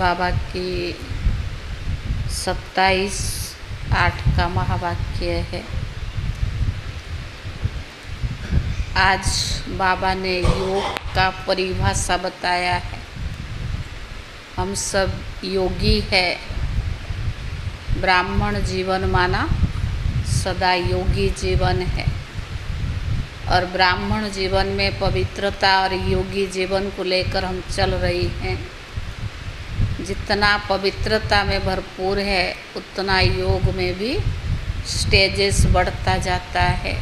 बाबा की 27/8 का महावाक्य है। आज बाबा ने योग का परिभाषा बताया है। हम सब योगी है। ब्राह्मण जीवन माना सदा योगी जीवन है, और ब्राह्मण जीवन में पवित्रता और योगी जीवन को लेकर हम चल रही हैं। जितना पवित्रता में भरपूर है उतना योग में भी स्टेजेस बढ़ता जाता है।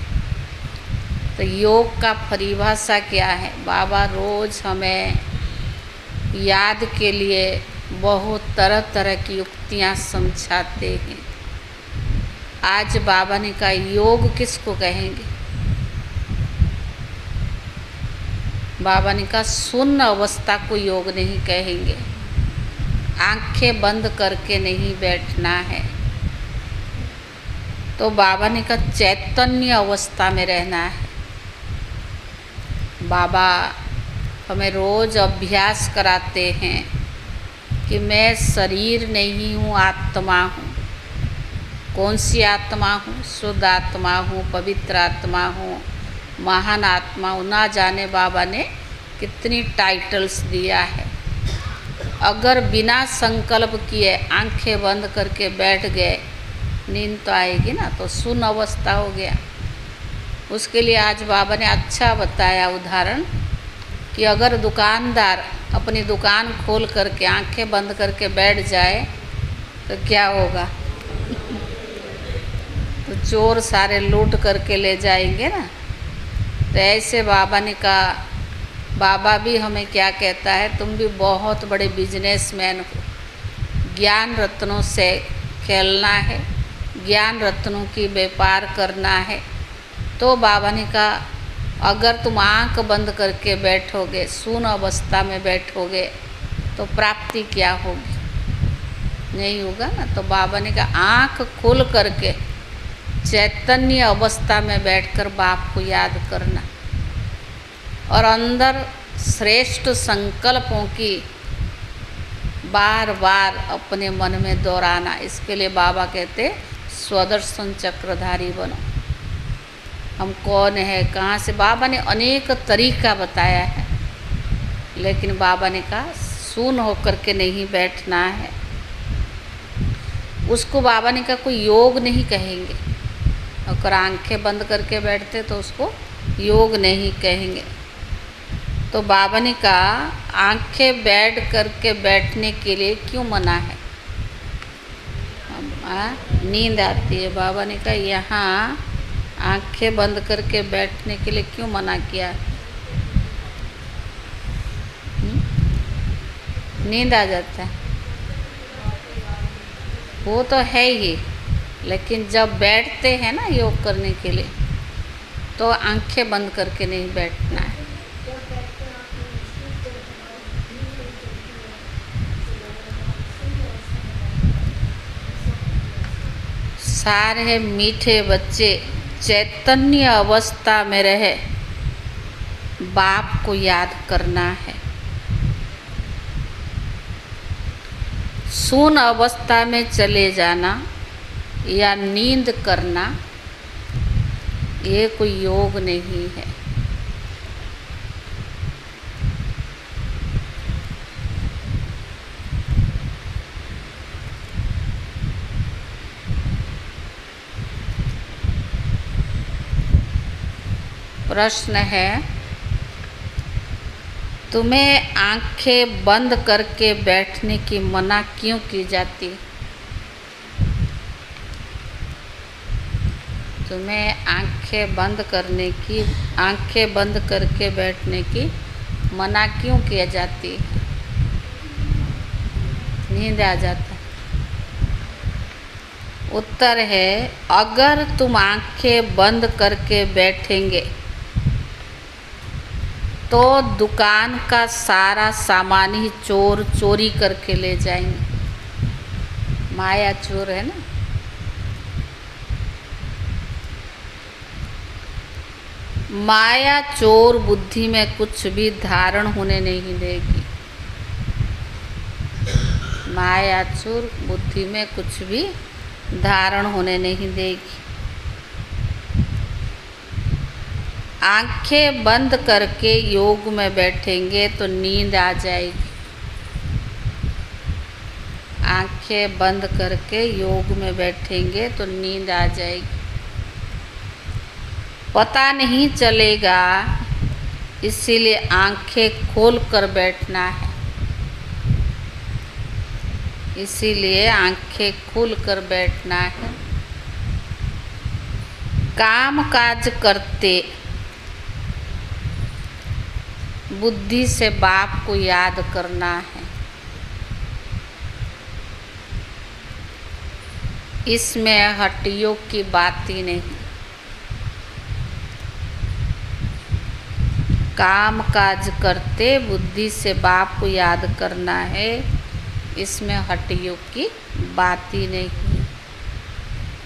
तो योग का परिभाषा क्या है? बाबा रोज़ हमें याद के लिए बहुत तरह तरह की युक्तियाँ समझाते हैं। आज बाबा ने कहा योग किसको कहेंगे? बाबा ने कहा शून्य अवस्था को योग नहीं कहेंगे। आंखें बंद करके नहीं बैठना है। तो बाबा ने कहा चैतन्य अवस्था में रहना है। बाबा हमें रोज़ अभ्यास कराते हैं कि मैं शरीर नहीं हूँ, आत्मा हूँ। कौन सी आत्मा हूँ? शुद्ध आत्मा हूँ, पवित्र आत्मा हूँ, महान आत्मा हूँ। ना जाने बाबा ने कितनी टाइटल्स दिया है। अगर बिना संकल्प किए आंखें बंद करके बैठ गए, नींद तो आएगी ना, तो शून्य अवस्था हो गया। उसके लिए आज बाबा ने अच्छा बताया उदाहरण कि अगर दुकानदार अपनी दुकान खोल करके आंखें बंद करके बैठ जाए तो क्या होगा? तो चोर सारे लूट करके ले जाएंगे ना। तो ऐसे बाबा ने कहा, बाबा भी हमें क्या कहता है, तुम भी बहुत बड़े बिजनेसमैन हो। ज्ञान रत्नों से खेलना है, ज्ञान रत्नों की व्यापार करना है। तो बाबा ने कहा अगर तुम आंख बंद करके बैठोगे, शून्य अवस्था में बैठोगे, तो प्राप्ति क्या होगी? नहीं होगा ना। तो बाबा ने कहा आंख खोल करके चैतन्य अवस्था में बैठकर बाप को याद करना और अंदर श्रेष्ठ संकल्पों की बार बार अपने मन में दोहराना। इसके लिए बाबा कहते स्वदर्शन चक्रधारी बनो। हम कौन है, कहाँ से? बाबा ने अनेक तरीका बताया है, लेकिन बाबा ने कहा शून्य होकर के नहीं बैठना है। उसको बाबा ने कहा कोई योग नहीं कहेंगे। अगर आंखें बंद करके बैठते तो उसको योग नहीं कहेंगे। तो बाबा ने कहा आंखें बैठ करके बैठने के लिए क्यों मना है? नींद आती है। बाबा ने कहा यहाँ आंखें बंद करके बैठने के लिए क्यों मना किया? नींद आ जाता है, वो तो है ही, लेकिन जब बैठते हैं ना योग करने के लिए, तो आंखें बंद करके नहीं बैठना है। सारे मीठे बच्चे चैतन्य अवस्था में रहे, बाप को याद करना है। शून्य अवस्था में चले जाना या नींद करना, ये कोई योग नहीं है। प्रश्न है, तुम्हें आंखें बंद करके बैठने की मना क्यों की जाती? तुम्हें आंखें बंद करके बैठने की मना क्यों किया जाती? नींद आ जाता। उत्तर है, अगर तुम आंखें बंद करके बैठेंगे तो दुकान का सारा सामान ही चोर चोरी करके ले जाएंगे। माया चोर है ना। माया चोर बुद्धि में कुछ भी धारण होने नहीं देगी। माया चूर बुद्धि में कुछ भी धारण होने नहीं देगी। आंखें बंद करके योग में बैठेंगे तो नींद आ जाएगी। आंखें बंद करके योग में बैठेंगे तो नींद आ जाएगी। पता नहीं चलेगा, इसीलिए आंखें खोल कर बैठना है। इसीलिए आंखें खोल कर बैठना है। काम काज करते बुद्धि से बाप को याद करना है। इसमें हड्डियों की बात ही नहीं। काम काज करते बुद्धि से बाप को याद करना है। इसमें हड्डियों की बात ही नहीं।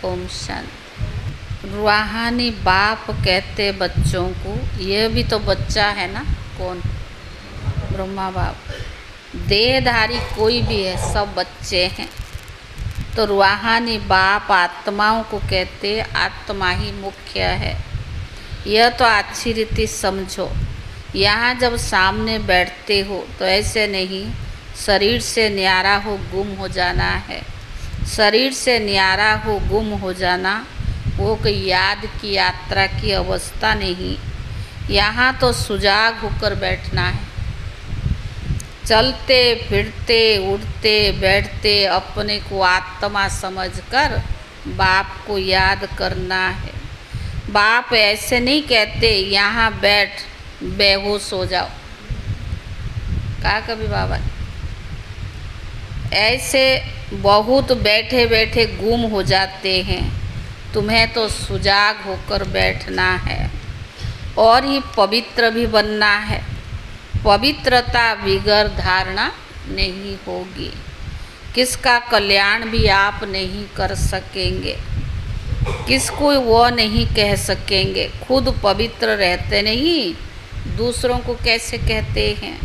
ओम शांति। रूहानी बाप कहते बच्चों को, यह भी तो बच्चा है ना। कौन? ब्रह्मा बाप। देहधारी कोई भी है, सब बच्चे हैं। तो रूहानी बाप आत्माओं को कहते, आत्मा ही मुख्य है। यह तो अच्छी रीति समझो। यहाँ जब सामने बैठते हो तो ऐसे नहीं शरीर से न्यारा हो गुम हो जाना है। शरीर से न्यारा हो गुम हो जाना वो कोई याद की यात्रा की अवस्था नहीं। यहाँ तो सुजाग होकर बैठना है। चलते फिरते उठते बैठते अपने को आत्मा समझकर बाप को याद करना है। बाप ऐसे नहीं कहते यहाँ बैठ बेहोश हो जाओ। कहा कभी बाबा ऐसे बहुत बैठे बैठे गुम हो जाते हैं। तुम्हें तो सुजाग होकर बैठना है और ही पवित्र भी बनना है। पवित्रता बिगर धारणा नहीं होगी। किसका कल्याण भी आप नहीं कर सकेंगे, किसको वो नहीं कह सकेंगे। खुद पवित्र रहते नहीं, दूसरों को कैसे कहते हैं।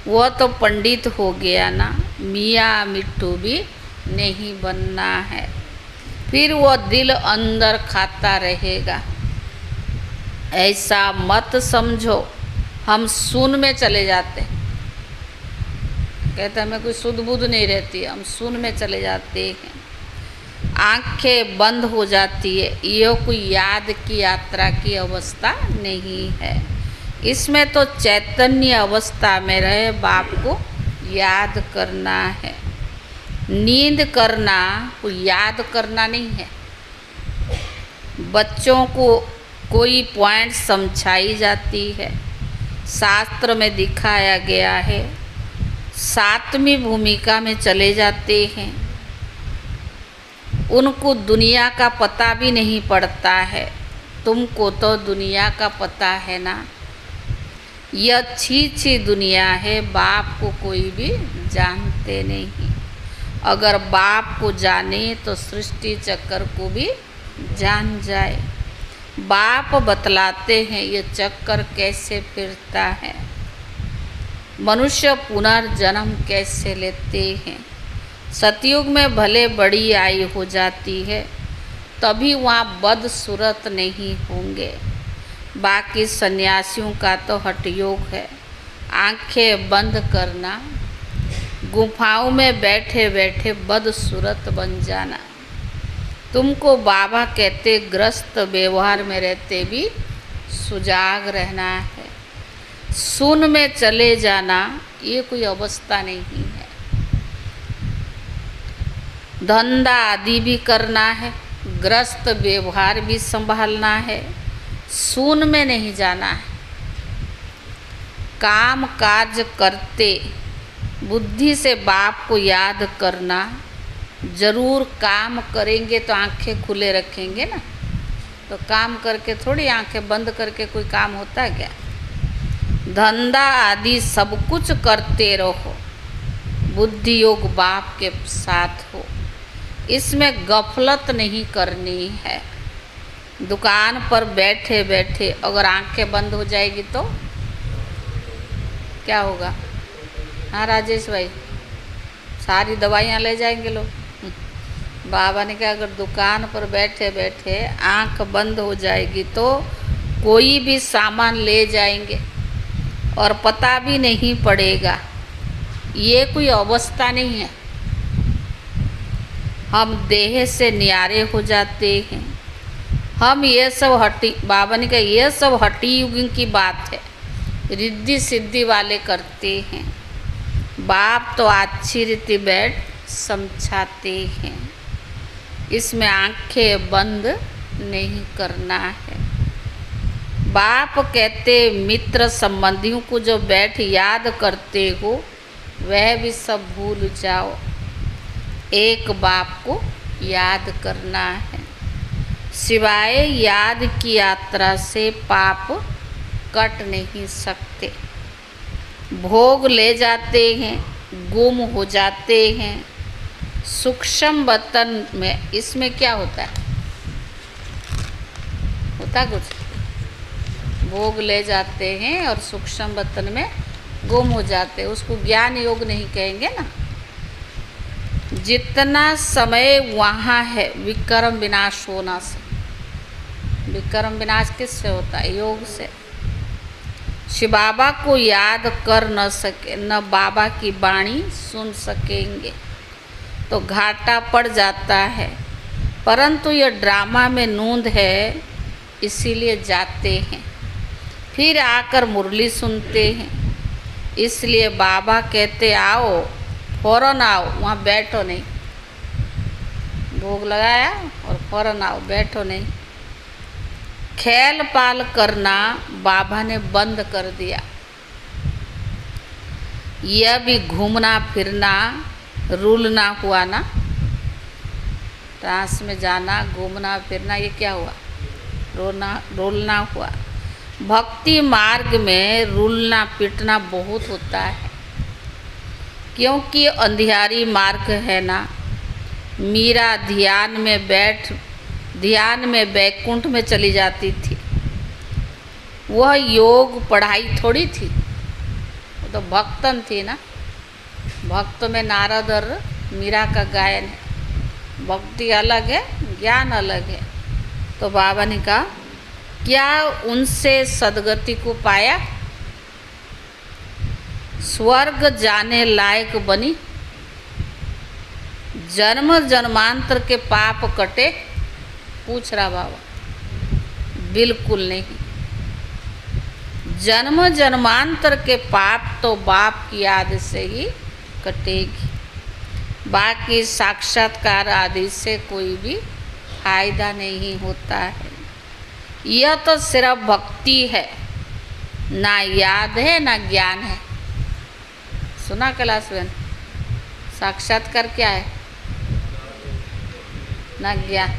वो तो पंडित हो गया ना। मियाँ मिट्टू भी नहीं बनना है। फिर वो दिल अंदर खाता रहेगा। ऐसा मत समझो हम सुन में चले जाते। कहते हमें कोई सुध बुध नहीं रहती, हम सुन में चले जाते हैं। आंखें बंद हो जाती है। ये कोई याद की यात्रा की अवस्था नहीं है। इसमें तो चैतन्य अवस्था में रहे बाप को याद करना है। नींद करना कोई याद करना नहीं है। बच्चों को कोई पॉइंट समझाई जाती है, शास्त्र में दिखाया गया है। सातवीं भूमिका में चले जाते हैं। उनको दुनिया का पता भी नहीं पड़ता है। तुमको तो दुनिया का पता है ना। यह अच्छी दुनिया है। बाप को कोई भी जानते नहीं। अगर बाप को जाने तो सृष्टि चक्र को भी जान जाए। बाप बतलाते हैं ये चक्कर कैसे फिरता है, मनुष्य पुनर्जन्म कैसे लेते हैं। सतयुग में भले बड़ी आयु हो जाती है तभी वहाँ बदसूरत नहीं होंगे। बाकी सन्यासियों का तो हठ योग है। आंखें बंद करना, गुफाओं में बैठे बैठे बदसूरत बन जाना। तुमको बाबा कहते ग्रस्त व्यवहार में रहते भी सुजाग रहना है। सुन में चले जाना ये कोई अवस्था नहीं है। धंधा आदि भी करना है, ग्रस्त व्यवहार भी संभालना है। सुन में नहीं जाना है। काम काज करते बुद्धि से बाप को याद करना। जरूर काम करेंगे तो आंखें खुले रखेंगे ना। तो काम करके थोड़ी आंखें बंद करके कोई काम होता है क्या। धंधा आदि सब कुछ करते रहो, बुद्धि योग बाप के साथ हो। इसमें गफलत नहीं करनी है। दुकान पर बैठे बैठे अगर आंखें बंद हो जाएगी तो क्या होगा। हाँ राजेश भाई, सारी दवाइयाँ ले जाएंगे लोग। बाबा ने कहा अगर दुकान पर बैठे बैठे आंख बंद हो जाएगी तो कोई भी सामान ले जाएंगे और पता भी नहीं पड़ेगा। ये कोई अवस्था नहीं है। हम देह से न्यारे हो जाते हैं। हम ये सब बाबा ने कहा ये सब हटी युग की बात है, रिद्धि सिद्धि वाले करते हैं। बाप तो अच्छी रीति बैठ समझाते हैं, इसमें आंखें बंद नहीं करना है। बाप कहते मित्र संबंधियों को जो बैठ याद करते हो वह भी सब भूल जाओ, एक बाप को याद करना है। सिवाय याद की यात्रा से पाप कट नहीं सकते। भोग ले जाते हैं, गुम हो जाते हैं। सूक्ष्म वतन में इसमें क्या होता है? होता कुछ? भोग ले जाते हैं और सूक्ष्म वतन में गुम हो जाते हैं, उसको ज्ञान योग नहीं कहेंगे ना। जितना समय वहाँ है विक्रम विनाश होना से। विक्रम विनाश किससे होता है? योग से। शिव बाबा को याद कर न सके, न बाबा की वाणी सुन सकेंगे तो घाटा पड़ जाता है। परंतु यह ड्रामा में नूंद है, इसीलिए जाते हैं, फिर आकर मुरली सुनते हैं। इसलिए बाबा कहते आओ, फौरन आओ, वहाँ बैठो नहीं। भोग लगाया और फौरन आओ, बैठो नहीं। खेल पाल करना बाबा ने बंद कर दिया। यह भी घूमना फिरना रुलना हुआ ना। ट्रांस में जाना, घूमना फिरना, ये क्या हुआ? रुलना हुआ। भक्ति मार्ग में रुलना पिटना बहुत होता है, क्योंकि अंधियारी मार्ग है ना। मीरा ध्यान में बैकुंठ में चली जाती थी। वह योग पढ़ाई थोड़ी थी, वो तो भक्तन थी ना। भक्त में नारद और मीरा का गायन है। भक्ति अलग है, ज्ञान अलग है। तो बाबा ने कहा क्या उनसे सदगति को पाया? स्वर्ग जाने लायक बनी? जन्म जन्मांतर के पाप कटे? पूछ रहा बाबा। बिल्कुल नहीं। जन्म जन्मांतर के पाप तो बाप की याद से ही कटेगी। बाकी साक्षात्कार आदि से कोई भी फायदा नहीं होता है। यह तो सिर्फ भक्ति है, ना याद है ना ज्ञान है। सुना कैलाश बहन? साक्षात्कार क्या है? ना ज्ञान।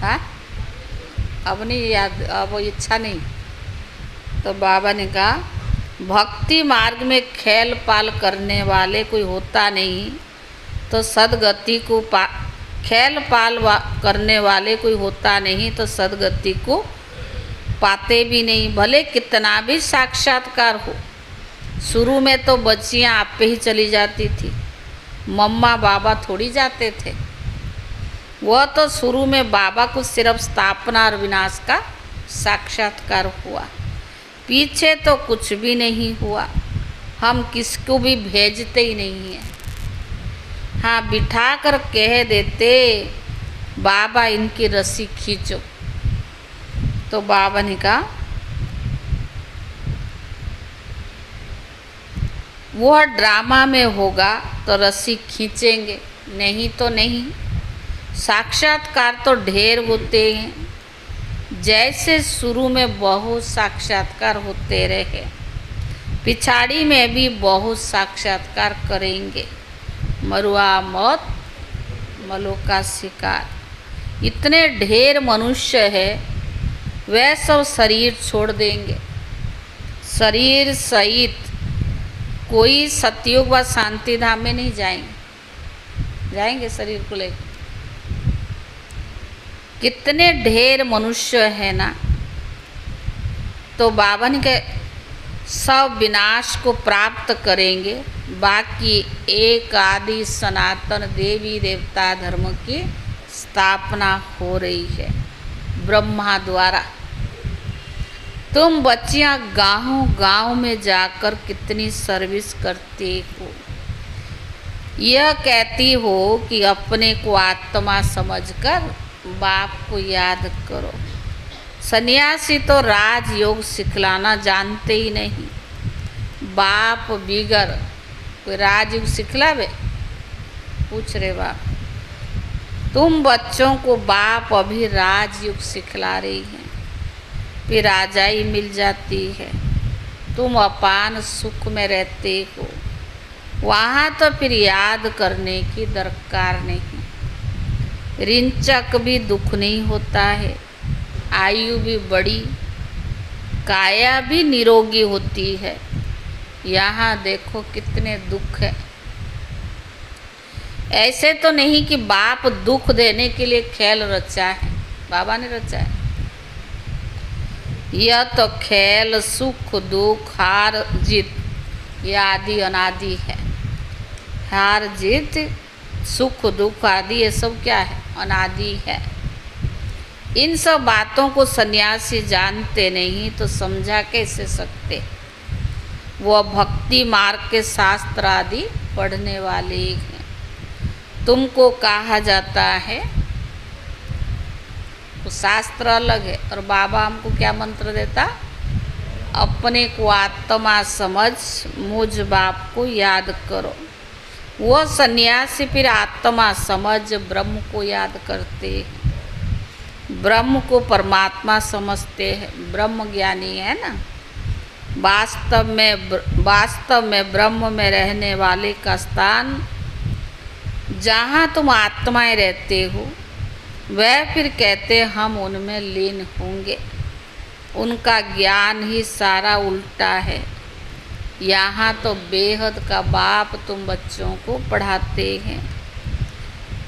हाँ, अब नहीं याद, अब इच्छा नहीं। तो बाबा ने कहा भक्ति मार्ग में खेल पाल करने वाले कोई होता नहीं, तो सदगति को खेल पाल करने वाले कोई होता नहीं तो सदगति को पाते भी नहीं, भले कितना भी साक्षात्कार हो। शुरू में तो बच्चियाँ आप पे ही चली जाती थी, मम्मा बाबा थोड़ी जाते थे। वह तो शुरू में बाबा को सिर्फ स्थापना और विनाश का साक्षात्कार हुआ, पीछे तो कुछ भी नहीं हुआ। हम किसको भी भेजते ही नहीं हैं। हाँ, बिठा कर कह देते बाबा इनकी रस्सी खींचो, तो बाबा ने कहा वह ड्रामा में होगा तो रस्सी खींचेंगे, नहीं तो नहीं। साक्षात्कार तो ढेर होते हैं। जैसे शुरू में बहुत साक्षात्कार होते रहे, पिछाड़ी में भी बहुत साक्षात्कार करेंगे। मरुआ मौत मलो का शिकार। इतने ढेर मनुष्य है, वह सब शरीर छोड़ देंगे। शरीर सहित कोई सतयुग व शांति धाम में नहीं जाएंगे शरीर को लेकर। कितने ढेर मनुष्य है ना। तो बाबा ने कहा सब विनाश को प्राप्त करेंगे, बाकी एक आदि सनातन देवी देवता धर्म की स्थापना हो रही है ब्रह्मा द्वारा। तुम बच्चियां गांव में जाकर कितनी सर्विस करती हो। यह कहती हो कि अपने को आत्मा समझकर बाप को याद करो। सन्यासी तो राजयोग सिखलाना जानते ही नहीं। बाप बिगर कोई राजयोग सिखलावे? पूछ रहे बाप। तुम बच्चों को बाप अभी राजयोग सिखला रही हैं, फिर राजाई मिल जाती है। तुम अपान सुख में रहते हो, वहाँ तो फिर याद करने की दरकार नहीं। रिंचक भी दुख नहीं होता है, आयु भी बड़ी, काया भी निरोगी होती है। यहाँ देखो कितने दुख है। ऐसे तो नहीं कि बाप दुख देने के लिए खेल रचा है, बाबा ने रचा है। यह तो खेल सुख दुख हार जीत यह आदि अनादि है। हार जीत सुख दुख आदि ये सब क्या है? अनादि है। इन सब बातों को सन्यासी जानते नहीं तो समझा कैसे सकते? वह भक्ति मार्ग के शास्त्र आदि पढ़ने वाले हैं। तुमको कहा जाता है तो शास्त्र अलग है, और बाबा हमको क्या मंत्र देता? अपने को आत्मा समझ मुझ बाप को याद करो। वह सन्यासी फिर आत्मा समझ ब्रह्म को याद करते हैं, ब्रह्म को परमात्मा समझते हैं, ब्रह्म ज्ञानी है ना। वास्तव में ब्रह्म में रहने वाले का स्थान जहाँ तुम आत्माएं रहते हो, वह फिर कहते हम उनमें लीन होंगे। उनका ज्ञान ही सारा उल्टा है। यहाँ तो बेहद का बाप तुम बच्चों को पढ़ाते हैं।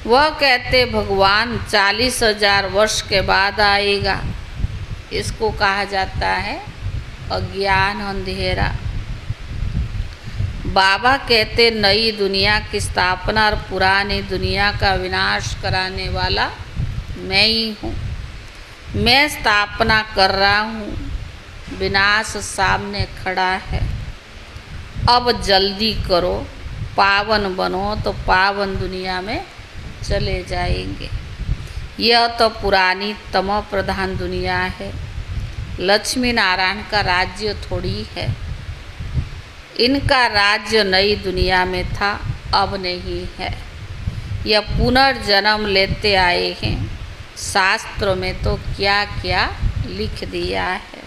वह कहते भगवान 40,000 वर्ष के बाद आएगा। इसको कहा जाता है अज्ञान अंधेरा। बाबा कहते नई दुनिया की स्थापना और पुरानी दुनिया का विनाश कराने वाला मैं ही हूँ। मैं स्थापना कर रहा हूँ, विनाश सामने खड़ा है। अब जल्दी करो, पावन बनो तो पावन दुनिया में चले जाएंगे। यह तो पुरानी तमो प्रधान दुनिया है। लक्ष्मी नारायण का राज्य थोड़ी है। इनका राज्य नई दुनिया में था, अब नहीं है। यह पुनर्जन्म लेते आए हैं। शास्त्रों में तो क्या क्या लिख दिया है।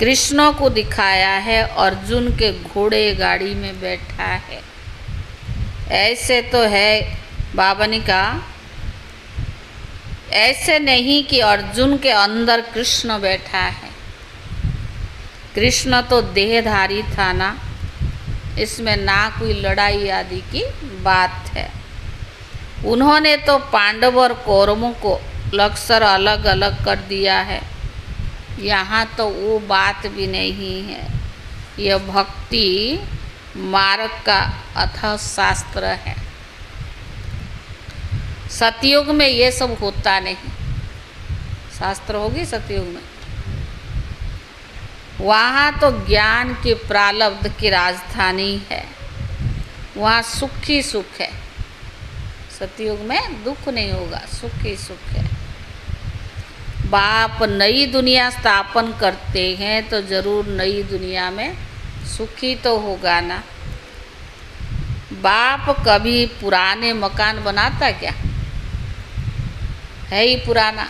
कृष्ण को दिखाया है, अर्जुन के घोड़े गाड़ी में बैठा है। ऐसे तो है बाबा ने कहा, ऐसे नहीं कि अर्जुन के अंदर कृष्ण बैठा है। कृष्ण तो देहधारी था ना, इसमें ना कोई लड़ाई आदि की बात है। उन्होंने तो पांडव और कौरवों को लक्ष्य अलग अलग कर दिया है। यहाँ तो वो बात भी नहीं है। यह भक्ति मार्ग का अथाह शास्त्र है। सतयुग में ये सब होता नहीं। शास्त्र होगी सतयुग में, वहाँ तो ज्ञान के प्रारब्ध की राजधानी है। वहाँ सुख ही सुख है। सतयुग में दुख नहीं होगा, सुख ही सुख है। बाप नई दुनिया स्थापन करते हैं तो जरूर नई दुनिया में सुखी तो होगा ना। बाप कभी पुराने मकान बनाता क्या? है ही पुराना,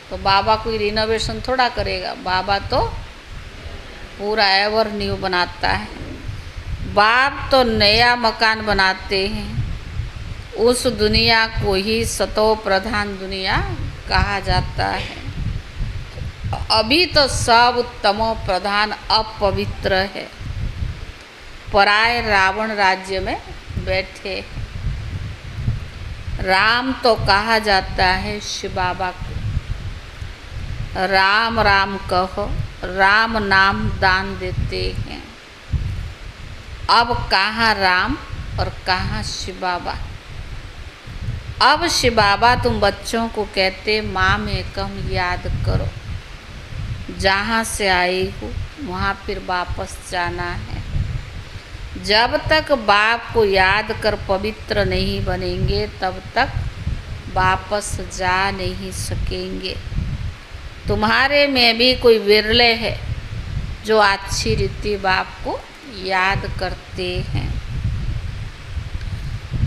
तो बाबा कोई रिनोवेशन थोड़ा करेगा। बाबा तो पूरा एवर न्यू बनाता है। बाप तो नया मकान बनाते हैं। उस दुनिया को ही सतो प्रधान दुनिया कहा जाता है। अभी तो सब तमो प्रधान अपवित्र है। पराए रावण राज्य में बैठे। राम तो कहा जाता है शिव बाबा को। राम राम कहो, राम नाम दान देते हैं। अब कहाँ राम और कहाँ शिव बाबा। अब शिव बाबा तुम बच्चों को कहते माँ में कम याद करो, जहाँ से आए हो वहाँ फिर वापस जाना है। जब तक बाप को याद कर पवित्र नहीं बनेंगे तब तक वापस जा नहीं सकेंगे। तुम्हारे में भी कोई विरले है जो अच्छी रीति बाप को याद करते हैं।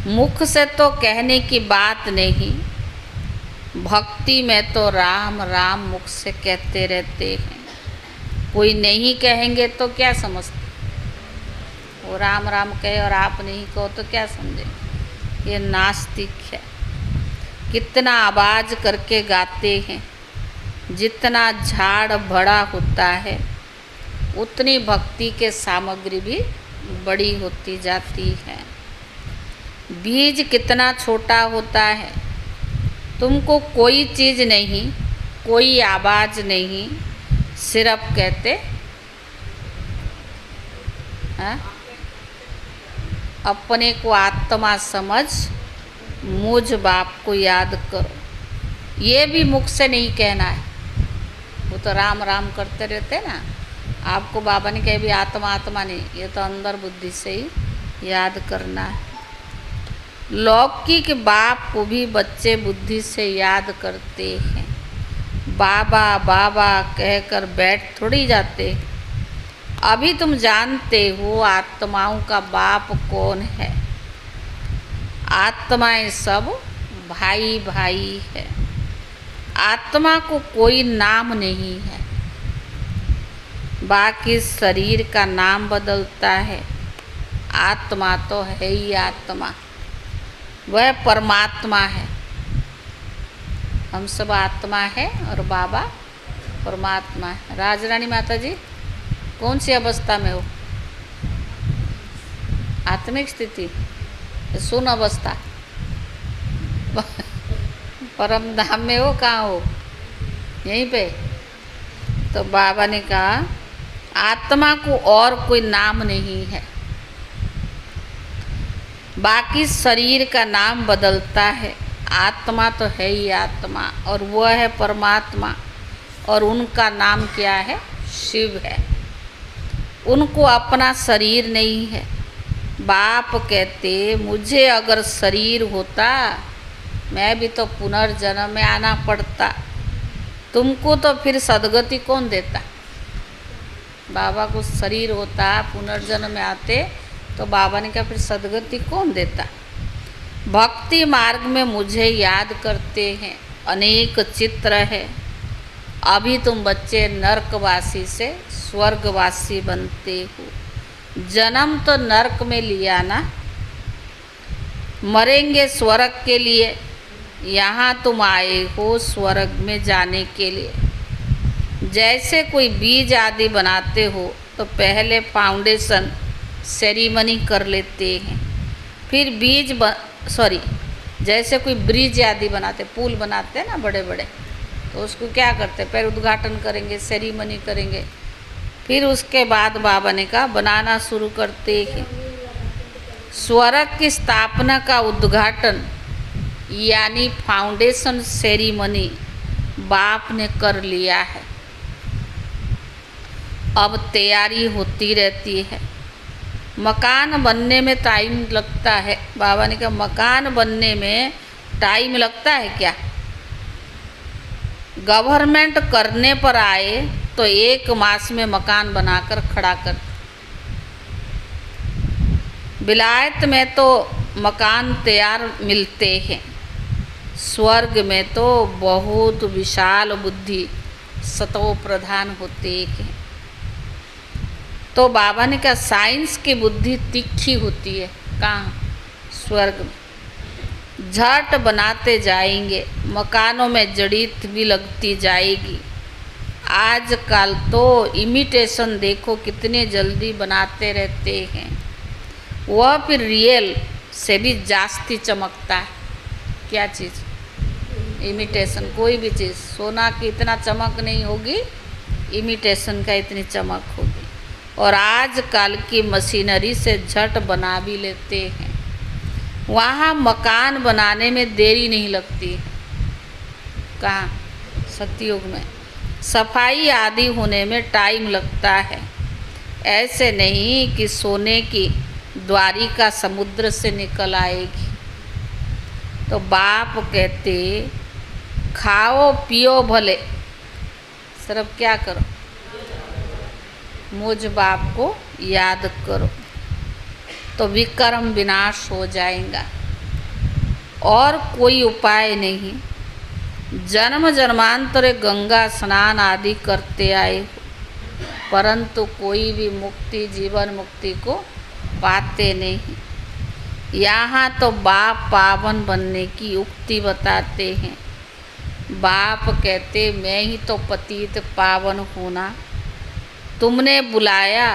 मुख से तो कहने की बात नहीं, भक्ति में तो राम राम मुख से कहते रहते हैं। कोई नहीं कहेंगे तो क्या समझते, वो राम राम कहे और आप नहीं कहो तो क्या समझेंगे, ये नास्तिक है। कितना आवाज़ करके गाते हैं, जितना झाड़ बड़ा होता है उतनी भक्ति के सामग्री भी बड़ी होती जाती है। बीज कितना छोटा होता है, तुमको कोई चीज़ नहीं, कोई आवाज़ नहीं, सिर्फ कहते हैं अपने को आत्मा समझ मुझ बाप को याद करो। ये भी मुख से नहीं कहना है, वो तो राम राम करते रहते ना। आपको बाबा ने कहे भी आत्मा आत्मा नहीं, ये तो अंदर बुद्धि से ही याद करना है। लौकिक बाप को भी बच्चे बुद्धि से याद करते हैं। बाबा बाबा कहकर बैठ थोड़ी जाते। अभी तुम जानते हो आत्माओं का बाप कौन है। आत्माएं सब भाई भाई है। आत्मा को कोई नाम नहीं है, बाकी शरीर का नाम बदलता है। आत्मा तो है ही आत्मा, वह परमात्मा है। हम सब आत्मा है और बाबा परमात्मा है। राजरानी माता जी कौन सी अवस्था में हो? आत्मिक स्थिति, सुन अवस्था, परम धाम में हो, कहाँ हो? यहीं पे। तो बाबा ने कहा आत्मा को और कोई नाम नहीं है, बाकी शरीर का नाम बदलता है। आत्मा तो है ही आत्मा और वह है परमात्मा, और उनका नाम क्या है? शिव है। उनको अपना शरीर नहीं है। बाप कहते मुझे अगर शरीर होता मैं भी तो पुनर्जन्म में आना पड़ता, तुमको तो फिर सदगति कौन देता? बाबा को शरीर होता, पुनर्जन्म में आते तो बाबा ने कहा फिर सदगति कौन देता? भक्ति मार्ग में मुझे याद करते हैं, अनेक चित्र है। अभी तुम बच्चे नरकवासी से स्वर्गवासी बनते हो। जन्म तो नरक में लिया ना, मरेंगे स्वर्ग के लिए। यहाँ तुम आए हो स्वर्ग में जाने के लिए। जैसे कोई बीज आदि बनाते हो तो पहले फाउंडेशन सेरिमनी कर लेते हैं, फिर जैसे कोई ब्रिज आदि बनाते, पुल बनाते हैं ना बड़े बड़े, तो उसको क्या करते, पहले उद्घाटन करेंगे, सेरिमनी करेंगे, फिर उसके बाद बाबा ने कहा बनाना शुरू करते हैं। स्वर्ग की स्थापना का उद्घाटन यानी फाउंडेशन सेरिमनी बाप ने कर लिया है। अब तैयारी होती रहती है। मकान बनने में टाइम लगता है। बाबा ने कहा मकान बनने में टाइम लगता है क्या? गवर्नमेंट करने पर आए तो 1 मास में मकान बनाकर खड़ा कर। विलायत में तो मकान तैयार मिलते हैं, स्वर्ग में तो बहुत विशाल बुद्धि सतो प्रधान होते हैं। तो बाबा ने कहा साइंस की बुद्धि तीखी होती है। कहाँ? स्वर्ग में। झट बनाते जाएंगे, मकानों में जड़ीत भी लगती जाएगी। आजकल तो इमिटेशन देखो कितने जल्दी बनाते रहते हैं, वह फिर रियल से भी जास्ती चमकता है। क्या चीज़? इमिटेशन। कोई भी चीज़ सोना की इतना चमक नहीं होगी, इमिटेशन का इतनी चमक होगी। और आजकल की मशीनरी से झट बना भी लेते हैं। वहाँ मकान बनाने में देरी नहीं लगती। कहाँ? सतयुग में सफाई आदि होने में टाइम लगता है। ऐसे नहीं कि सोने की द्वारिका समुद्र से निकल आएगी। तो बाप कहते खाओ पियो भले, सिर्फ क्या करो? मुझ बाप को याद करो, तो विक्रम विनाश हो जाएगा। और कोई उपाय नहीं। जन्म जन्मांतर गंगा स्नान आदि करते आए हो, परंतु कोई भी मुक्ति, जीवन मुक्ति को पाते नहीं। यहाँ तो बाप पावन बनने की युक्ति बताते हैं। बाप कहते मैं ही तो पतित पावन हूँ ना, तुमने बुलाया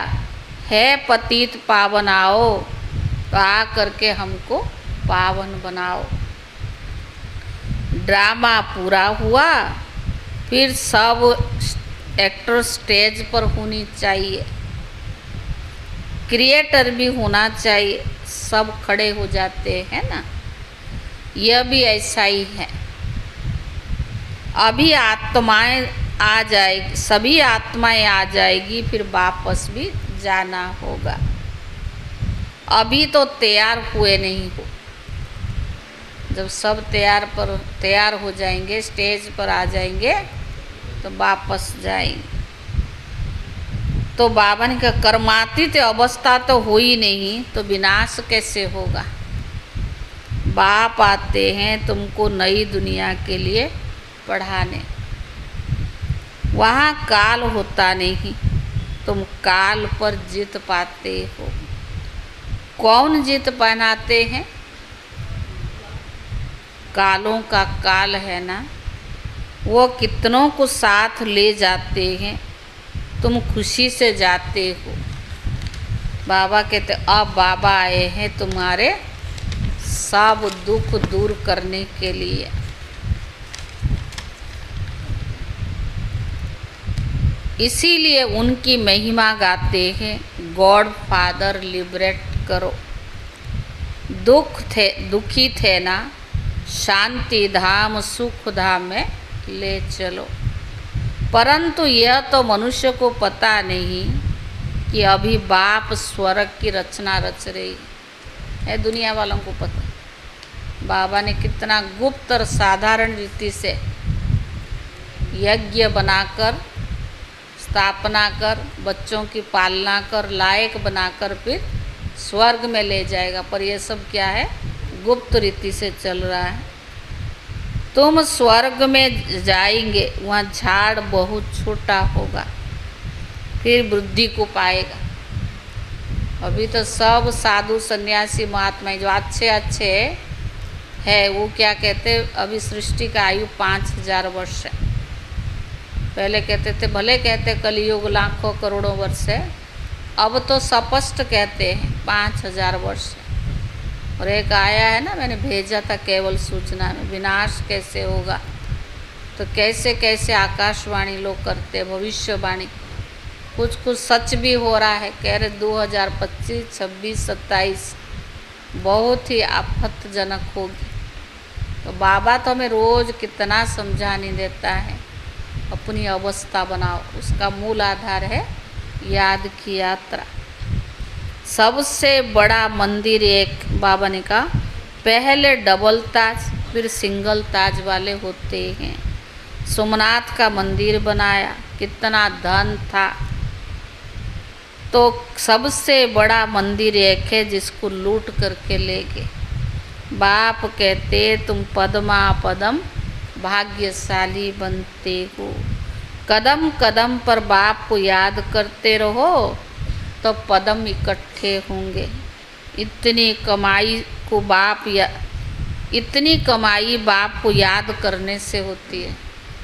है पतित पावन आओ, तो आ करके हमको पावन बनाओ। ड्रामा पूरा हुआ, फिर सब एक्टर स्टेज पर होनी चाहिए, क्रिएटर भी होना चाहिए, सब खड़े हो जाते हैं ना। यह भी ऐसा ही है। अभी आत्माएं आ जाएगी, सभी आत्माएं आ जाएगी, फिर वापस भी जाना होगा। अभी तो तैयार हुए नहीं हो। जब सब तैयार हो जाएंगे, स्टेज पर आ जाएंगे, तो वापस जाएंगे। तो बाबा ने कहा कर्मातीत अवस्था तो हो ही नहीं, तो विनाश कैसे होगा? बाप आते हैं तुमको नई दुनिया के लिए पढ़ाने। वहाँ काल होता नहीं, तुम काल पर जीत पाते हो। कौन जीत पहनाते हैं? कालों का काल है ना, वो कितनों को साथ ले जाते हैं, तुम खुशी से जाते हो। बाबा कहते अब बाबा आए हैं तुम्हारे सब दुख दूर करने के लिए। इसीलिए उनकी महिमा गाते हैं, गॉड फादर लिबरेट करो। दुखी थे ना, शांति धाम सुख धाम में ले चलो। परंतु यह तो मनुष्य को पता नहीं कि अभी बाप स्वर्ग की रचना रच रही है। दुनिया वालों को पता बाबा ने कितना गुप्त और साधारण रीति से यज्ञ बनाकर, स्थापना कर, बच्चों की पालना कर, लायक बनाकर फिर स्वर्ग में ले जाएगा। पर यह सब क्या है? गुप्त रीति से चल रहा है। तुम स्वर्ग में जाएंगे, वहाँ झाड़ बहुत छोटा होगा, फिर वृद्धि को पाएगा। अभी तो सब साधु सन्यासी महात्मा जो अच्छे अच्छे है, वो क्या कहते, अभी सृष्टि का आयु 5000 वर्ष है। पहले कहते थे, भले कहते कलियुग लाखों करोड़ों वर्ष है, अब तो स्पष्ट कहते हैं 5000 वर्ष है। और एक आया है ना, मैंने भेजा था केवल सूचना में, विनाश कैसे होगा। तो कैसे कैसे आकाशवाणी लोग करते, भविष्यवाणी, कुछ कुछ सच भी हो रहा है। कह रहे 2025, 26, 27 बहुत ही आफतजनक होगी। तो बाबा तो हमें रोज़ कितना समझाने देता है, अपनी अवस्था बनाओ। उसका मूल आधार है याद की यात्रा। सबसे बड़ा मंदिर एक बाबा ने कहा, पहले डबल ताज फिर सिंगल ताज वाले होते हैं। सोमनाथ का मंदिर बनाया, कितना धन था। तो सबसे बड़ा मंदिर एक है जिसको लूट करके ले गए। बाप कहते तुम पद्मा पदम भाग्यशाली बनते हो। कदम कदम पर बाप को याद करते रहो, तो पदम इकट्ठे होंगे। इतनी कमाई बाप को याद करने से होती है।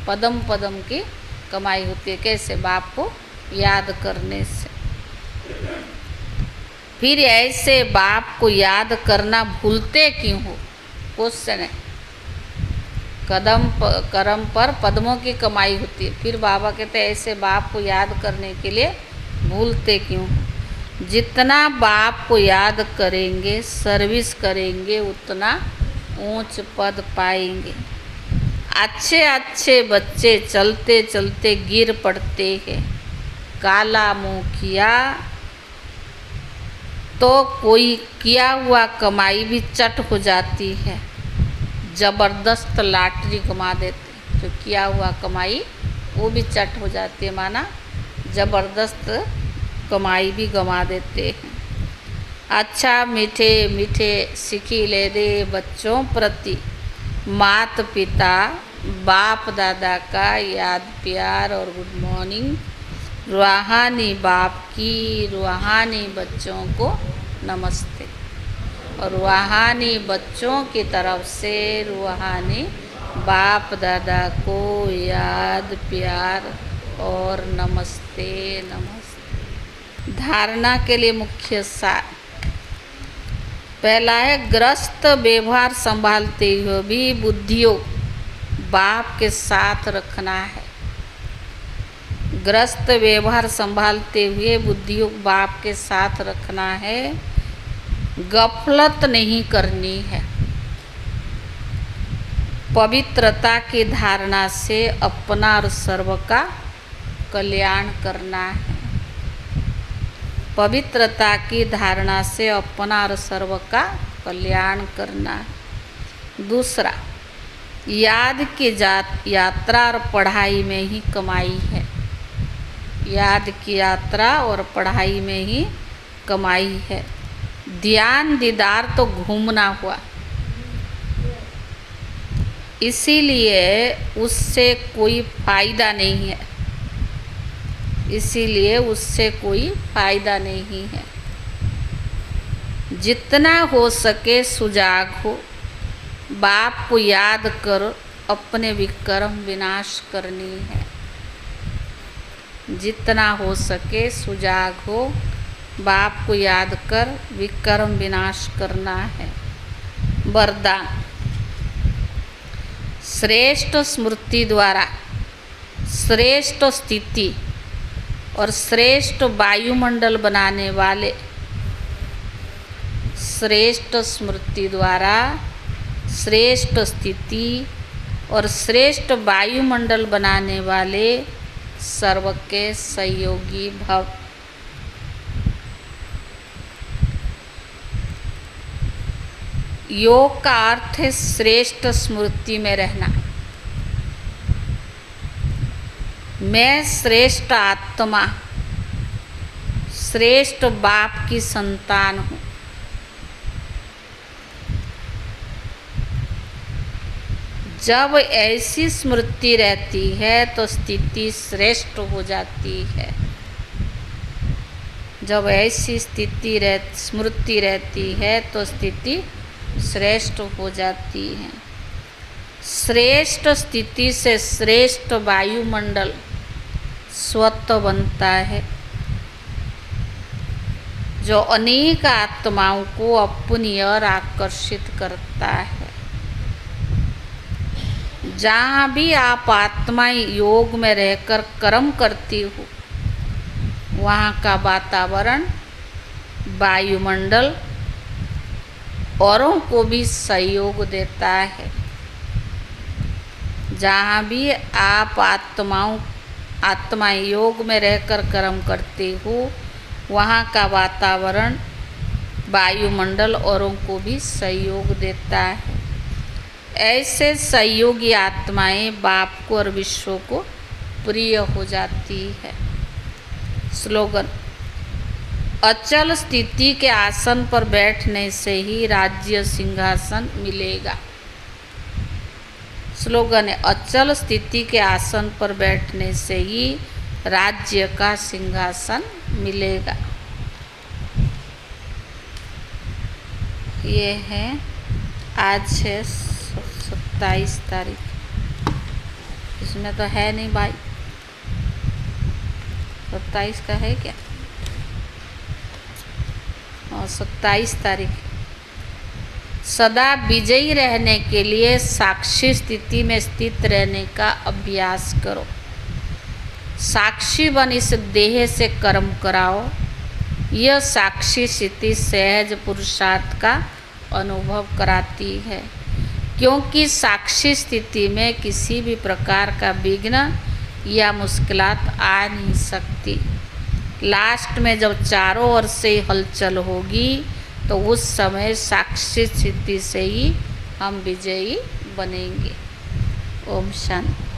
पदम पदम की कमाई होती है। कैसे? बाप को याद करने से। फिर ऐसे बाप को याद करना भूलते क्यों हो? क्वेश्चन है। करम पर पद्मों की कमाई होती है। फिर बाबा कहते हैं ऐसे बाप को याद करने के लिए भूलते क्यों? जितना बाप को याद करेंगे, सर्विस करेंगे, उतना ऊंच पद पाएंगे। अच्छे अच्छे बच्चे चलते चलते गिर पड़ते हैं। काला मुंह किया तो कोई किया हुआ कमाई भी चट हो जाती है। ज़बरदस्त लॉटरी कमा देते, जो किया हुआ कमाई वो भी चट हो जाती है, माना ज़बरदस्त कमाई भी गंवा देते हैं। अच्छा मीठे मीठे सिखिले दे बच्चों प्रति मात पिता बाप दादा का याद प्यार और गुड मॉर्निंग। रूहानी बाप की रूहानी बच्चों को नमस्ते। और रूहानी बच्चों की तरफ से रूहानी बाप दादा को याद प्यार और नमस्ते नमस्ते। धारणा के लिए मुख्य सार। पहला है ग्रस्त व्यवहार संभालते हुए भी बुद्धियों बाप के साथ रखना है। ग्रस्त व्यवहार संभालते हुए बुद्धियों बाप के साथ रखना है। गफलत नहीं करनी है। पवित्रता की धारणा से अपना और सर्व का कल्याण करना है। पवित्रता की धारणा से अपना और सर्व का कल्याण करना है। दूसरा, याद की यात्रा और पढ़ाई में ही कमाई है। याद की यात्रा और पढ़ाई में ही कमाई है। ध्यान दीदार तो घूमना हुआ, इसीलिए उससे कोई फायदा नहीं है। इसीलिए उससे कोई फायदा नहीं है। जितना हो सके सुजाग हो, बाप को याद कर अपने विक्रम विनाश करनी है। जितना हो सके सुजाग हो, बाप को याद कर विक्रम विनाश करना है। वरदान। श्रेष्ठ स्मृति द्वारा श्रेष्ठ स्थिति और श्रेष्ठ वायुमंडल बनाने वाले, श्रेष्ठ स्मृति द्वारा श्रेष्ठ स्थिति और श्रेष्ठ वायुमंडल बनाने वाले सर्व के सहयोगी भव। योग का अर्थ है श्रेष्ठ स्मृति में रहना। मैं श्रेष्ठ आत्मा, श्रेष्ठ बाप की संतान हूँ। जब ऐसी स्मृति रहती है तो स्थिति श्रेष्ठ हो जाती है। जब ऐसी स्मृति रहती है तो स्थिति श्रेष्ठ हो जाती है। श्रेष्ठ स्थिति से श्रेष्ठ वायुमंडल स्वतः बनता है, जो अनेक आत्माओं को अपनी ओर आकर्षित करता है। जहाँ भी आप आत्माएं योग में रहकर कर्म करती हो, वहाँ का वातावरण, वायुमंडल औरों को भी सहयोग देता है। जहाँ भी आप आत्माएं योग में रहकर कर्म करते हो, वहाँ का वातावरण, वायुमंडल औरों को भी सहयोग देता है। ऐसे सहयोगी आत्माएं बाप को और विश्व को प्रिय हो जाती है। स्लोगन। अचल स्थिति के आसन पर बैठने से ही राज्य सिंहासन मिलेगा। स्लोगन है, अचल स्थिति के आसन पर बैठने से ही राज्य का सिंहासन मिलेगा। ये है, आज है 27 तारीख। इसमें तो है नहीं भाई, 27 का है क्या? और 27 तारीख। सदा विजयी रहने के लिए साक्षी स्थिति में स्थित रहने का अभ्यास करो। साक्षी बन इस देह से कर्म कराओ। यह साक्षी स्थिति सहज पुरुषार्थ का अनुभव कराती है, क्योंकि साक्षी स्थिति में किसी भी प्रकार का विघ्न या मुश्किलात आ नहीं सकती। लास्ट में जब चारों ओर से हलचल होगी तो उस समय साक्षी स्थिति से ही हम विजयी बनेंगे। ओम शांति।